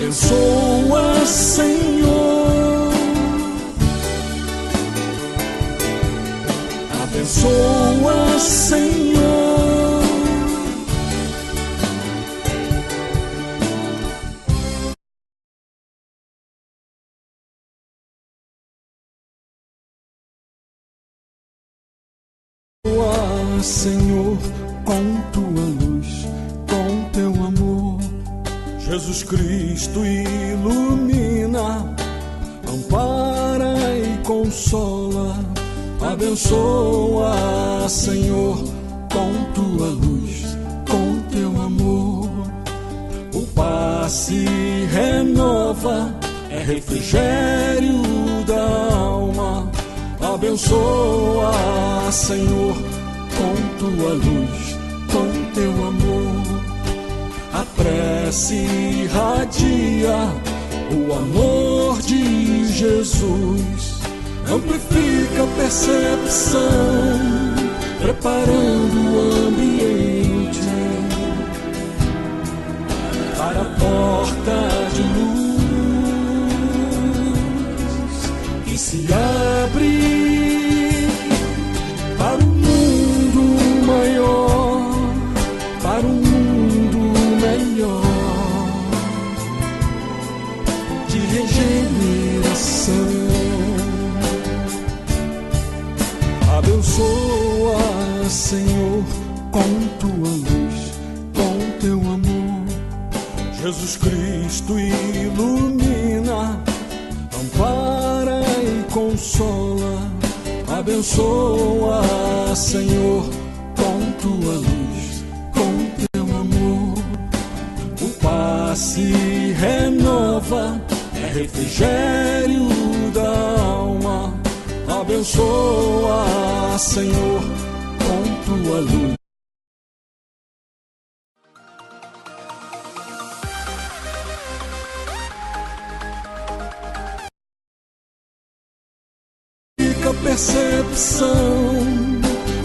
Abençoa, Senhor. Abençoa, Senhor. Abençoa, Senhor, com tua luz, com teu amor. Jesus Cristo ilumina, ampara e consola. Abençoa, Senhor, com tua luz, com teu amor. O passe renova, é refrigério da alma. Abençoa, Senhor, com tua luz, com teu amor. A prece irradia o amor de Jesus, amplifica a percepção, preparando o ambiente para a porta de luz que se abre para um mundo maior, para um de regeneração. Abençoa, Senhor, com tua luz, com teu amor. Jesus Cristo ilumina, ampara e consola. Abençoa, Senhor, com tua luz, com teu amor. O passe renova, é refrigério da alma. Abençoa, Senhor, com tua luz. Fica a percepção,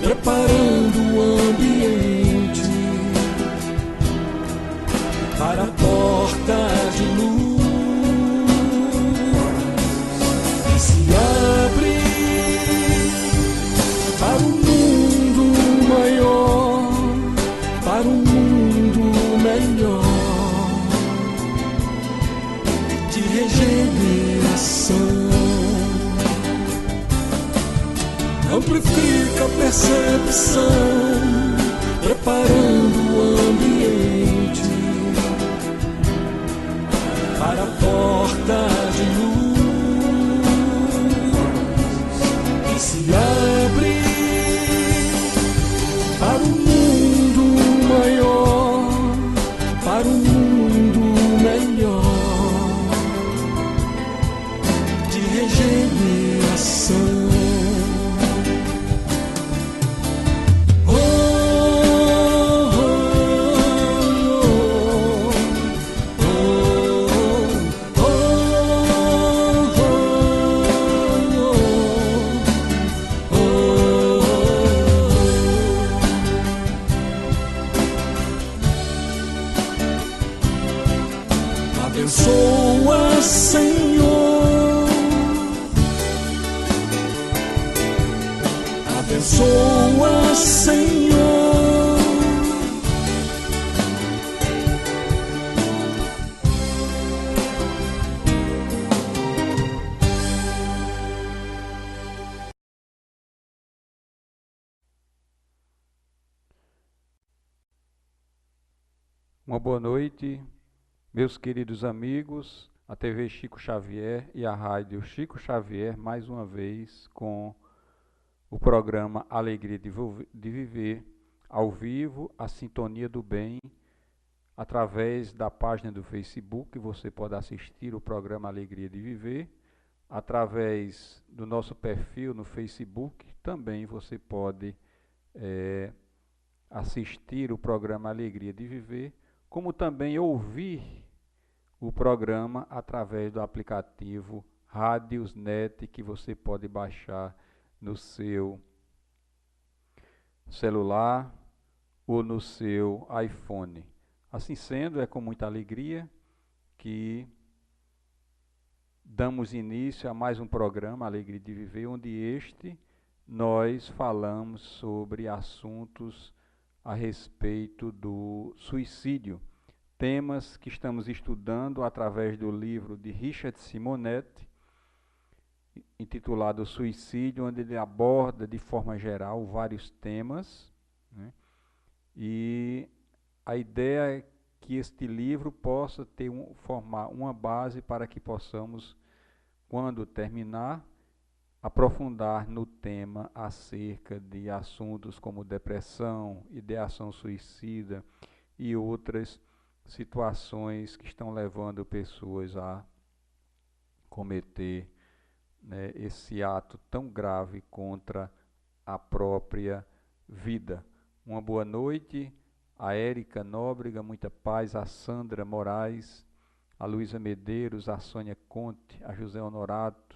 preparando o ambiente para a porta de luz que se abre para um mundo maior, para um mundo melhor de regeneração. Amplifica a percepção, preparando o ambiente para a porta de luz que se abre para um mundo maior, para um mundo melhor de regeneração. Abençoa, Senhor. Abençoa, Senhor. Uma boa noite, meus queridos amigos, a TV Chico Xavier e a Rádio Chico Xavier, mais uma vez com o programa Alegria de Viver, ao vivo, a Sintonia do Bem, através da página do Facebook. Você pode assistir o programa Alegria de Viver, através do nosso perfil no Facebook, também você pode assistir o programa Alegria de Viver, como também ouvir o programa através do aplicativo Radiosnet, que você pode baixar no seu celular ou no seu iPhone. Assim sendo, é com muita alegria que damos início a mais um programa Alegria de Viver, onde nós falamos sobre assuntos a respeito do suicídio, temas que estamos estudando através do livro de Richard Simonetti, intitulado Suicídio, onde ele aborda de forma geral vários temas, né? E a ideia é que este livro possa formar uma base para que possamos, quando terminar, aprofundar no tema acerca de assuntos como depressão, ideação suicida e outras situações que estão levando pessoas a cometer, né, esse ato tão grave contra a própria vida. Uma boa noite a Érica Nóbrega, muita paz, a Sandra Moraes, a Luísa Medeiros, a Sônia Conte, a José Honorato,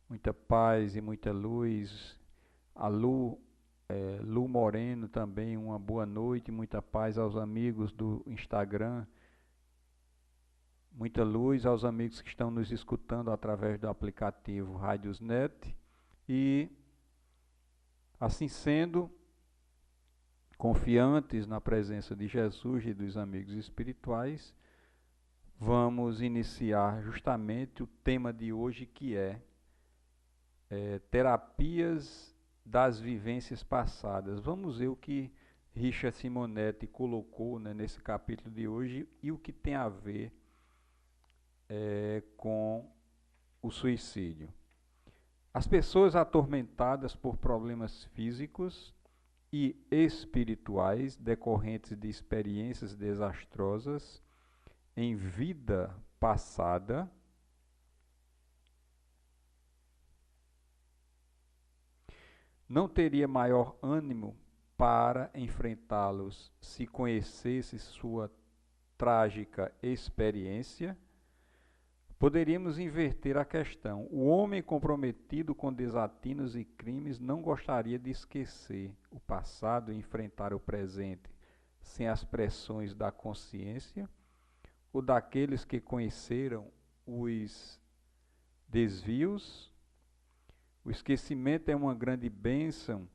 muita paz e muita luz. A Lu Moreno também, uma boa noite, muita paz aos amigos do Instagram. Muita luz aos amigos que estão nos escutando através do aplicativo Radiosnet. E, assim sendo, confiantes na presença de Jesus e dos amigos espirituais, vamos iniciar justamente o tema de hoje, que é terapias das vivências passadas. Vamos ver o que Richard Simonetti colocou, né, nesse capítulo de hoje e o que tem a ver com o suicídio. As pessoas atormentadas por problemas físicos e espirituais decorrentes de experiências desastrosas em vida passada não teria maior ânimo para enfrentá-los se conhecesse sua trágica experiência. Poderíamos inverter a questão. O homem comprometido com desatinos e crimes não gostaria de esquecer o passado e enfrentar o presente sem as pressões da consciência, ou daqueles que conheceram os desvios. O esquecimento é uma grande bênção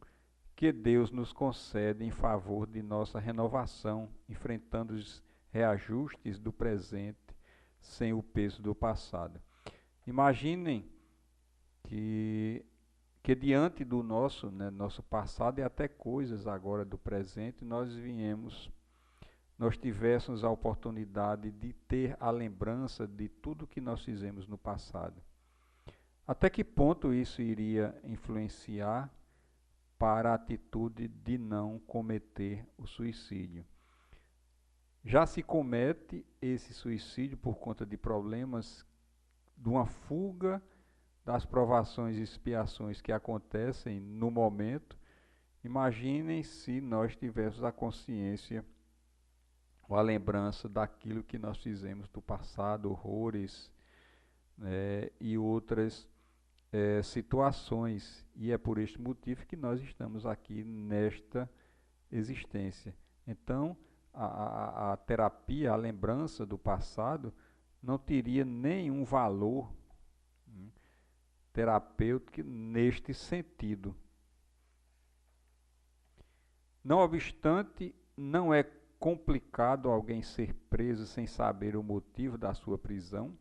que Deus nos concede em favor de nossa renovação, enfrentando os reajustes do presente sem o peso do passado. Imaginem que diante do nosso passado e até coisas agora do presente, nós tivéssemos a oportunidade de ter a lembrança de tudo que nós fizemos no passado. Até que ponto isso iria influenciar para a atitude de não cometer o suicídio? Já se comete esse suicídio por conta de problemas, de uma fuga das provações e expiações que acontecem no momento. Imaginem se nós tivéssemos a consciência ou a lembrança daquilo que nós fizemos do passado, horrores, e outras situações. E é por este motivo que nós estamos aqui nesta existência. Então, a terapia, a lembrança do passado, não teria nenhum valor terapêutico neste sentido. Não obstante, não é complicado alguém ser preso sem saber o motivo da sua prisão,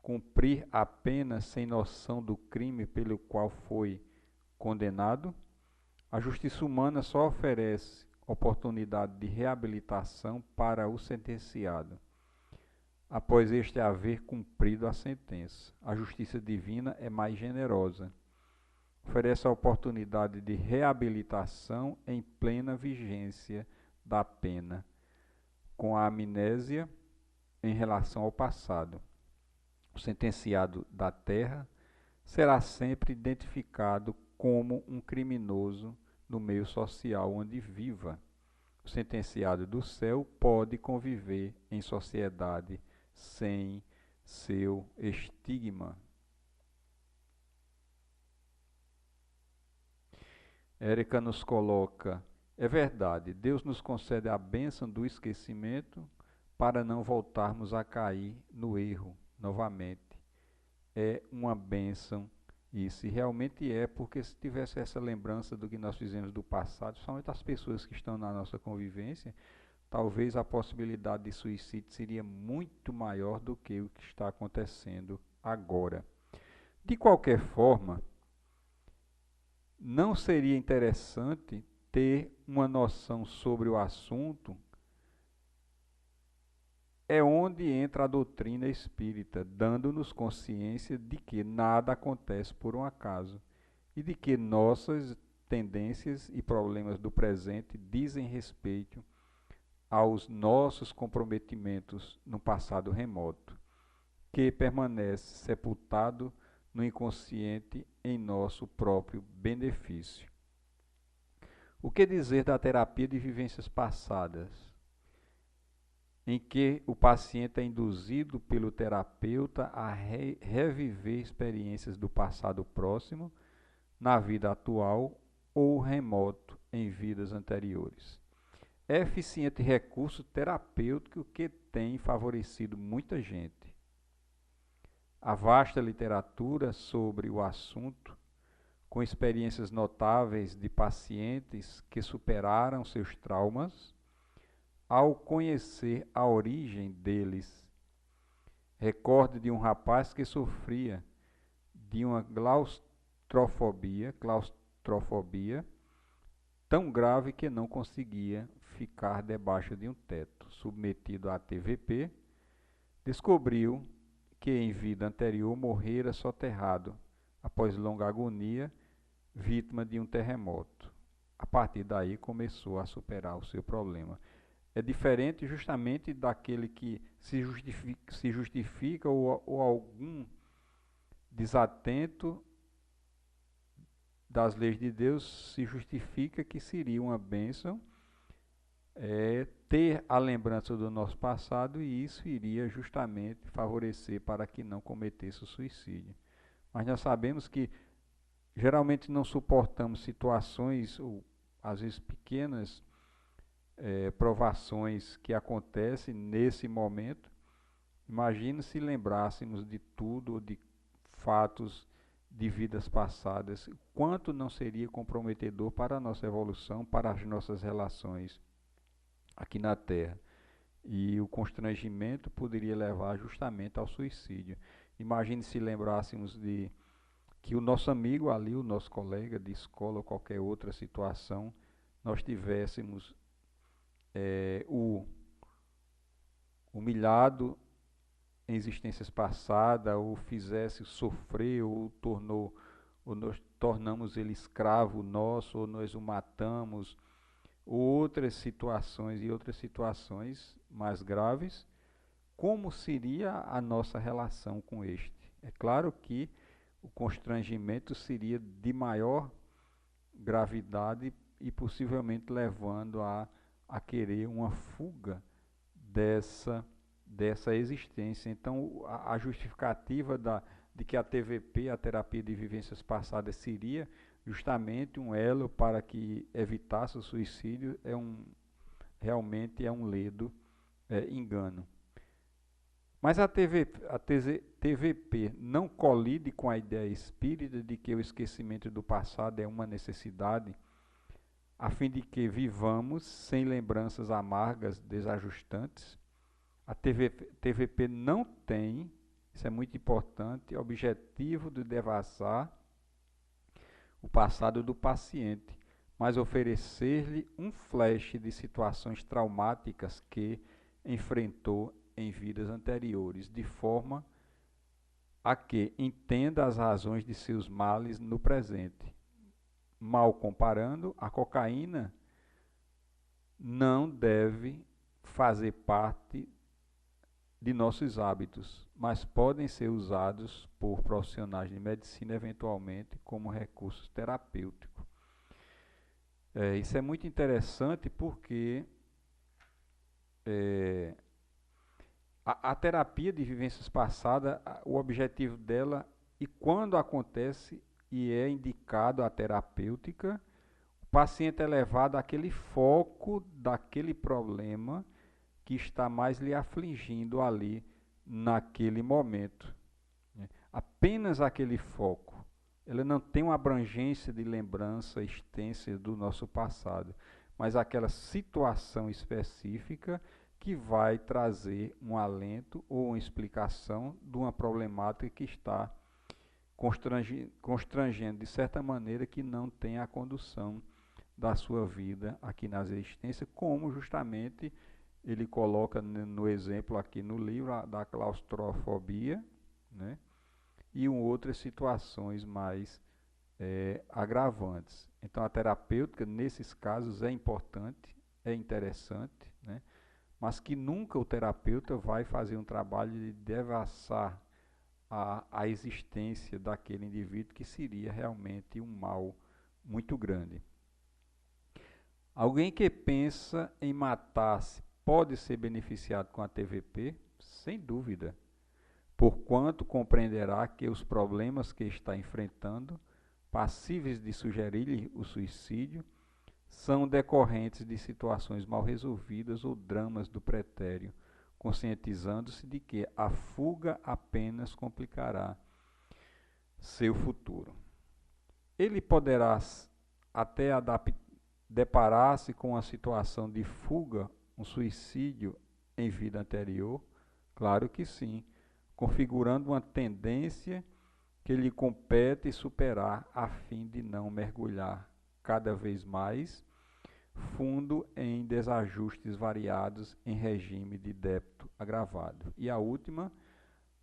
cumprir a pena sem noção do crime pelo qual foi condenado. A justiça humana só oferece oportunidade de reabilitação para o sentenciado, após este haver cumprido a sentença. A justiça divina é mais generosa. Oferece a oportunidade de reabilitação em plena vigência da pena, com a amnésia em relação ao passado. O sentenciado da terra será sempre identificado como um criminoso no meio social onde viva. O sentenciado do céu pode conviver em sociedade sem seu estigma. Érica nos coloca: é verdade, Deus nos concede a bênção do esquecimento para não voltarmos a cair no erro novamente. É uma bênção isso, e realmente é, porque se tivesse essa lembrança do que nós fizemos do passado, somente as pessoas que estão na nossa convivência, talvez a possibilidade de suicídio seria muito maior do que o que está acontecendo agora. De qualquer forma, não seria interessante ter uma noção sobre o assunto? É onde entra a doutrina espírita, dando-nos consciência de que nada acontece por um acaso e de que nossas tendências e problemas do presente dizem respeito aos nossos comprometimentos no passado remoto, que permanece sepultado no inconsciente em nosso próprio benefício. O que dizer da terapia de vivências passadas, em que o paciente é induzido pelo terapeuta a reviver experiências do passado próximo na vida atual ou remoto em vidas anteriores? É eficiente recurso terapêutico que tem favorecido muita gente. A vasta literatura sobre o assunto, com experiências notáveis de pacientes que superaram seus traumas, ao conhecer a origem deles. Recorde de um rapaz que sofria de uma claustrofobia tão grave que não conseguia ficar debaixo de um teto. Submetido à TVP, descobriu que em vida anterior morrera soterrado, após longa agonia, vítima de um terremoto. A partir daí começou a superar o seu problema. É diferente justamente daquele que se justifica ou algum desatento das leis de Deus se justifica que seria uma bênção ter a lembrança do nosso passado, e isso iria justamente favorecer para que não cometesse o suicídio. Mas nós sabemos que geralmente não suportamos situações, ou às vezes pequenas provações que acontecem nesse momento. Imagina se lembrássemos de tudo, de fatos de vidas passadas, quanto não seria comprometedor para a nossa evolução, para as nossas relações aqui na Terra. E o constrangimento poderia levar justamente ao suicídio. Imagine se lembrássemos de que o nosso amigo ali, o nosso colega de escola ou qualquer outra situação, nós tivéssemos o humilhado em existências passadas, ou fizesse sofrer, ou nós tornamos ele escravo nosso, ou nós o matamos, ou outras situações mais graves. Como seria a nossa relação com este? É claro que o constrangimento seria de maior gravidade e possivelmente levando a querer uma fuga dessa existência. Então, a justificativa de que a TVP, a terapia de vivências passadas, seria justamente um elo para que evitasse o suicídio, realmente é um ledo engano. Mas a TVP não colide com a ideia espírita de que o esquecimento do passado é uma necessidade, a fim de que vivamos sem lembranças amargas, desajustantes. A TVP não tem, isso é muito importante, objetivo de devassar o passado do paciente, mas oferecer-lhe um flash de situações traumáticas que enfrentou em vidas anteriores, de forma a que entenda as razões de seus males no presente. Mal comparando, a cocaína não deve fazer parte de nossos hábitos, mas podem ser usados por profissionais de medicina eventualmente como recurso terapêutico. Isso é muito interessante porque a terapia de vivências passadas, o objetivo dela, e quando acontece e é indicado a terapêutica, o paciente é levado àquele foco daquele problema que está mais lhe afligindo ali naquele momento, né? Apenas aquele foco. Ela não tem uma abrangência de lembrança extensa do nosso passado, mas aquela situação específica que vai trazer um alento ou uma explicação de uma problemática que está constrangendo de certa maneira que não tem a condução da sua vida aqui na existência, como justamente ele coloca no exemplo aqui no livro da claustrofobia, né? E outras situações mais agravantes. Então a terapêutica nesses casos é importante, é interessante, né? Mas que nunca o terapeuta vai fazer um trabalho de devassar a existência daquele indivíduo, que seria realmente um mal muito grande. Alguém que pensa em matar-se pode ser beneficiado com a TVP? Sem dúvida, porquanto compreenderá que os problemas que está enfrentando, passíveis de sugerir-lhe o suicídio, são decorrentes de situações mal resolvidas ou dramas do pretérito, conscientizando-se de que a fuga apenas complicará seu futuro. Ele poderá até deparar-se com a situação de fuga, um suicídio em vida anterior? Claro que sim, configurando uma tendência que lhe compete superar a fim de não mergulhar cada vez mais fundo em desajustes variados em regime de débito agravado. E a última,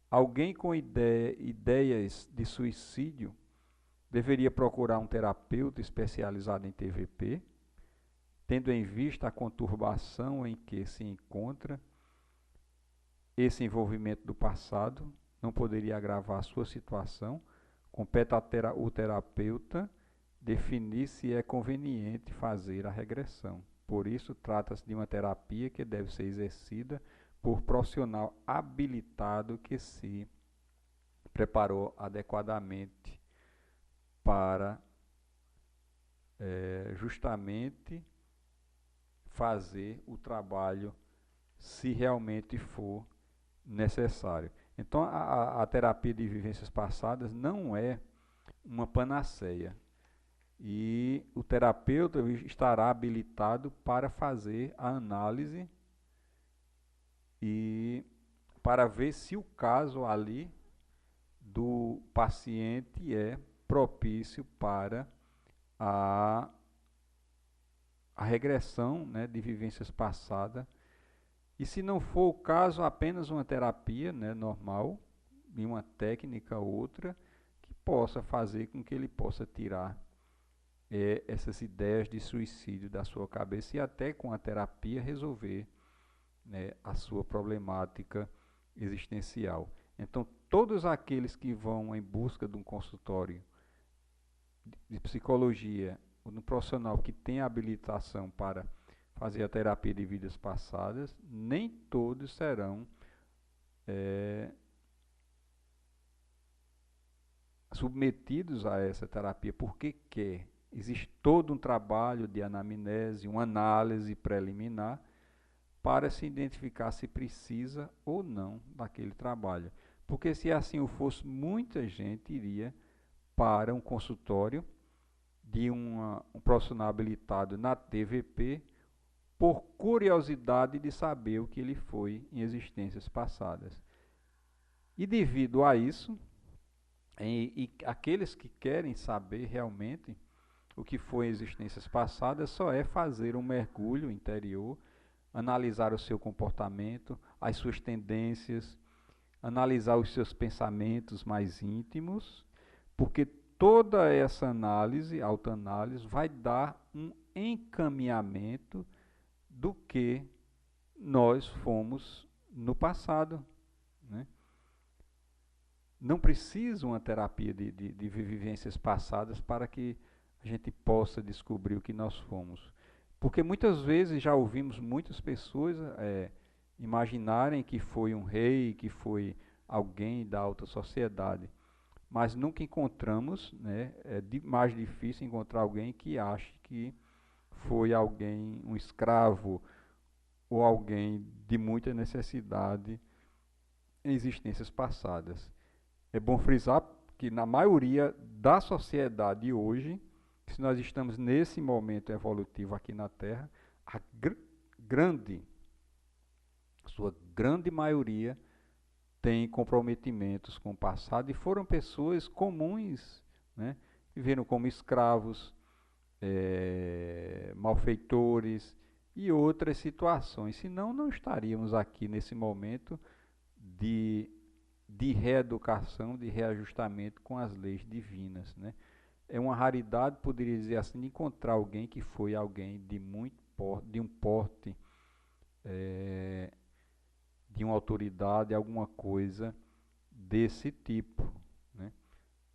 alguém com ideias de suicídio deveria procurar um terapeuta especializado em TVP, tendo em vista a conturbação em que se encontra. Esse envolvimento do passado não poderia agravar a sua situação. Compete ao terapeuta definir se é conveniente fazer a regressão. Por isso, trata-se de uma terapia que deve ser exercida por profissional habilitado que se preparou adequadamente para justamente fazer o trabalho, se realmente for necessário. Então, a terapia de vivências passadas não é uma panaceia. E o terapeuta estará habilitado para fazer a análise e para ver se o caso ali do paciente é propício para a regressão, né, de vivências passadas. E se não for o caso, apenas uma terapia, né, normal, e uma técnica ou outra, que possa fazer com que ele possa tirar essas ideias de suicídio da sua cabeça e até com a terapia resolver, né, a sua problemática existencial. Então, todos aqueles que vão em busca de um consultório de psicologia, ou de um profissional que tem habilitação para fazer a terapia de vidas passadas, nem todos serão submetidos a essa terapia porque quer. Existe todo um trabalho de anamnese, uma análise preliminar para se identificar se precisa ou não daquele trabalho. Porque se assim o fosse, muita gente iria para um consultório de um profissional habilitado na TVP por curiosidade de saber o que ele foi em existências passadas. E devido a isso, e aqueles que querem saber realmente o que foi em existências passadas, só é fazer um mergulho interior, analisar o seu comportamento, as suas tendências, analisar os seus pensamentos mais íntimos, porque toda essa análise, autoanálise, vai dar um encaminhamento do que nós fomos no passado, né? Não precisa uma terapia de vivências passadas para que a gente possa descobrir o que nós fomos. Porque muitas vezes já ouvimos muitas pessoas imaginarem que foi um rei, que foi alguém da alta sociedade, mas nunca encontramos, né? Mais difícil encontrar alguém que ache que foi alguém, um escravo, ou alguém de muita necessidade em existências passadas. É bom frisar que na maioria da sociedade hoje, se nós estamos nesse momento evolutivo aqui na Terra, a sua grande maioria tem comprometimentos com o passado e foram pessoas comuns, né? Viveram como escravos, malfeitores e outras situações. Senão, não estaríamos aqui nesse momento de reeducação, de reajustamento com as leis divinas, né? É uma raridade, poderia dizer assim, de encontrar alguém que foi alguém de um porte, de uma autoridade, alguma coisa desse tipo, né?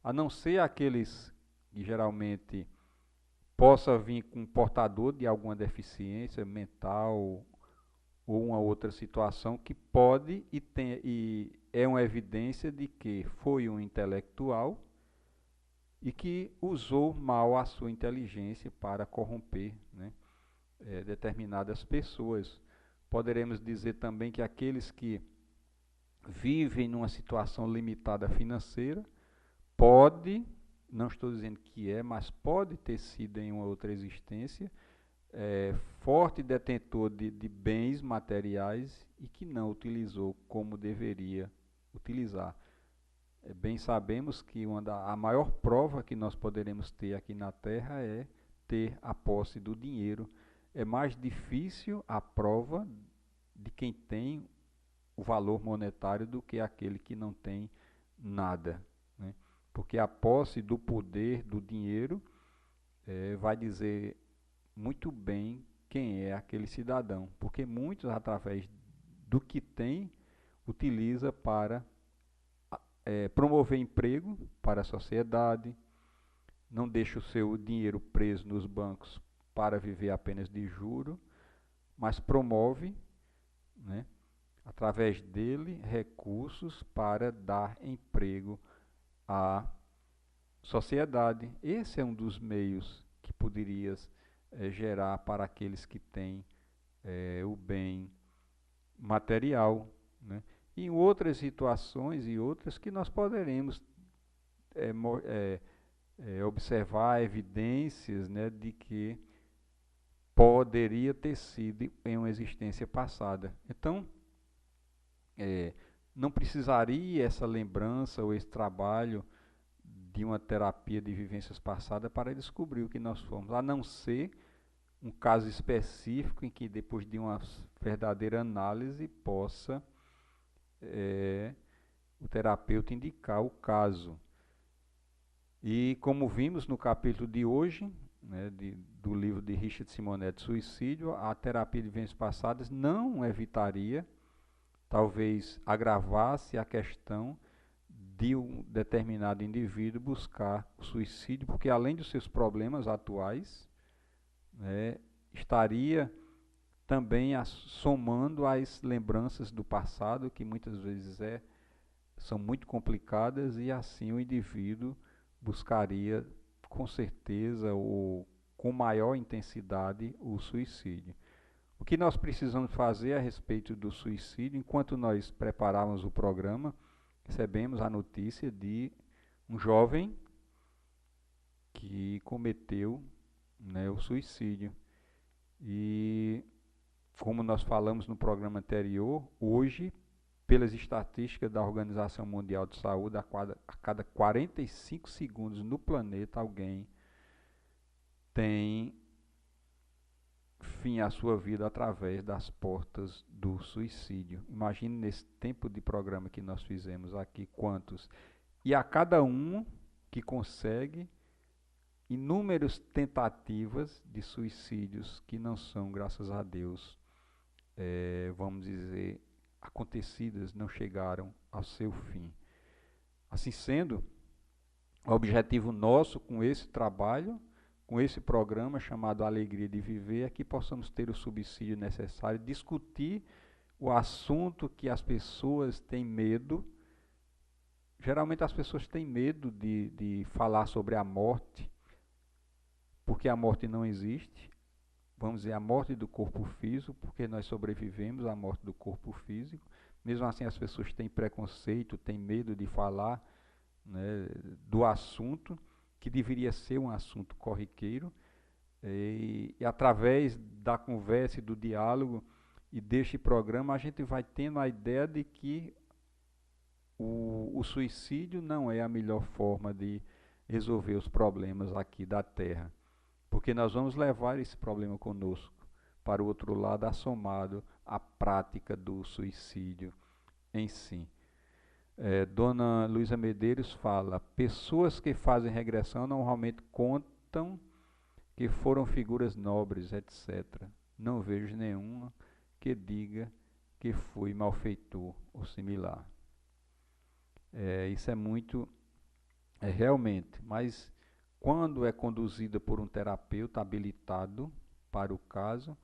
A não ser aqueles que geralmente possa vir com um portador de alguma deficiência mental ou uma outra situação que pode e é uma evidência de que foi um intelectual e que usou mal a sua inteligência para corromper, né, determinadas pessoas. Poderemos dizer também que aqueles que vivem numa situação limitada financeira, não estou dizendo que mas pode ter sido em uma outra existência, forte detentor de bens materiais e que não utilizou como deveria utilizar. Bem sabemos que a maior prova que nós poderemos ter aqui na Terra é ter a posse do dinheiro. É mais difícil a prova de quem tem o valor monetário do que aquele que não tem nada, né? Porque a posse do poder, do dinheiro, vai dizer muito bem quem é aquele cidadão, porque muitos, através do que tem, utiliza para promover emprego para a sociedade, não deixa o seu dinheiro preso nos bancos para viver apenas de juro, mas promove, né, através dele, recursos para dar emprego à sociedade. Esse é um dos meios que poderias gerar para aqueles que têm o bem material, né? E em outras situações e outras que nós poderemos observar evidências, né, de que poderia ter sido em uma existência passada. Então, não precisaria essa lembrança ou esse trabalho de uma terapia de vivências passadas para descobrir o que nós fomos, a não ser um caso específico em que, depois de uma verdadeira análise, possa o terapeuta indicar o caso. E como vimos no capítulo de hoje, né, do livro de Richard Simonetti, Suicídio, a terapia de vivências passadas não evitaria, talvez agravasse a questão de um determinado indivíduo buscar o suicídio, porque além dos seus problemas atuais, né, estaria também somando as lembranças do passado, que muitas vezes são muito complicadas, e assim o indivíduo buscaria com certeza ou com maior intensidade o suicídio. O que nós precisamos fazer a respeito do suicídio? Enquanto nós preparávamos o programa, recebemos a notícia de um jovem que cometeu, né, o suicídio. E como nós falamos no programa anterior, hoje, pelas estatísticas da Organização Mundial de Saúde, a cada 45 segundos no planeta alguém tem fim à sua vida através das portas do suicídio. Imagine nesse tempo de programa que nós fizemos aqui quantos. E a cada um que consegue, inúmeras tentativas de suicídios que não são, graças a Deus, vamos dizer, acontecidas, não chegaram ao seu fim. Assim sendo, o objetivo nosso com esse trabalho, com esse programa chamado Alegria de Viver, é que possamos ter o subsídio necessário, discutir o assunto que as pessoas têm medo. Geralmente as pessoas têm medo de falar sobre a morte, porque a morte não existe. vamos dizer, a morte do corpo físico, porque nós sobrevivemos à morte do corpo físico. Mesmo assim, as pessoas têm preconceito, têm medo de falar, né, do assunto, que deveria ser um assunto corriqueiro, e através da conversa e do diálogo e deste programa, a gente vai tendo a ideia de que o suicídio não é a melhor forma de resolver os problemas aqui da Terra, porque nós vamos levar esse problema conosco para o outro lado, assomado à prática do suicídio em si. Dona Luísa Medeiros fala: pessoas que fazem regressão normalmente contam que foram figuras nobres, etc. Não vejo nenhuma que diga que fui malfeitor ou similar. Isso é muito, realmente, mas quando é conduzida por um terapeuta habilitado para o caso,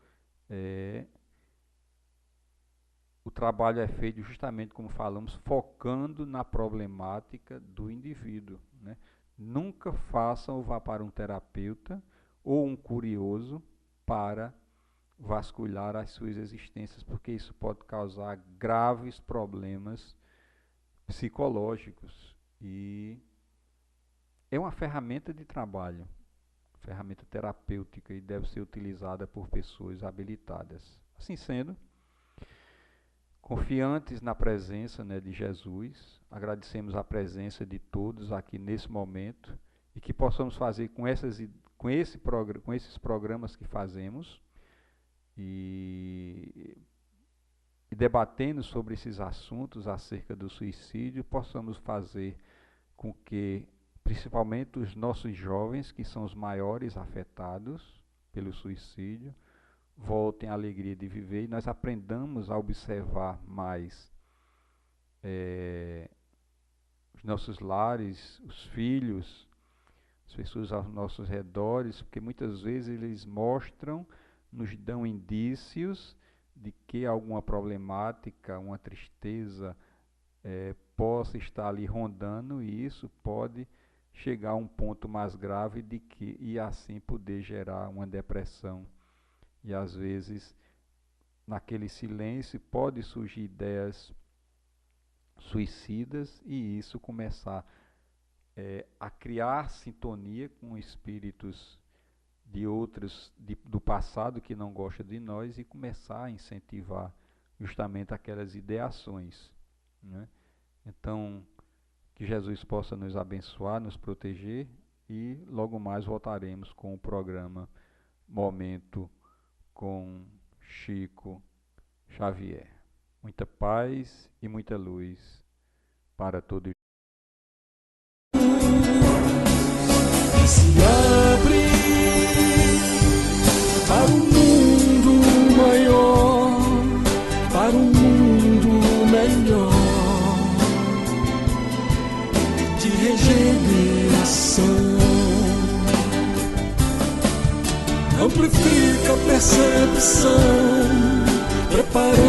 o trabalho é feito justamente, como falamos, focando na problemática do indivíduo, né? Nunca façam ou vá para um terapeuta ou um curioso para vasculhar as suas existências, porque isso pode causar graves problemas psicológicos. E é uma ferramenta de trabalho, ferramenta terapêutica, e deve ser utilizada por pessoas habilitadas. Assim sendo, confiantes na presença, né, de Jesus, agradecemos a presença de todos aqui nesse momento, e que possamos fazer com esses programas que fazemos, e debatendo sobre esses assuntos acerca do suicídio, possamos fazer com que, principalmente os nossos jovens, que são os maiores afetados pelo suicídio, voltem à alegria de viver, e nós aprendamos a observar mais os nossos lares, os filhos, as pessoas aos nossos redores, porque muitas vezes eles nos dão indícios de que alguma problemática, uma tristeza possa estar ali rondando, e isso pode chegar a um ponto mais grave e assim poder gerar uma depressão. E às vezes, naquele silêncio, pode surgir ideias suicidas, e isso começar a criar sintonia com espíritos do passado que não gostam de nós, e começar a incentivar justamente aquelas ideações, né? Então, que Jesus possa nos abençoar, nos proteger, e logo mais voltaremos com o programa Momento com Chico Xavier. Muita paz e muita luz para todos. Se abre para um mundo maior, para um mundo melhor, de regeneração. Amplifica a percepção, preparando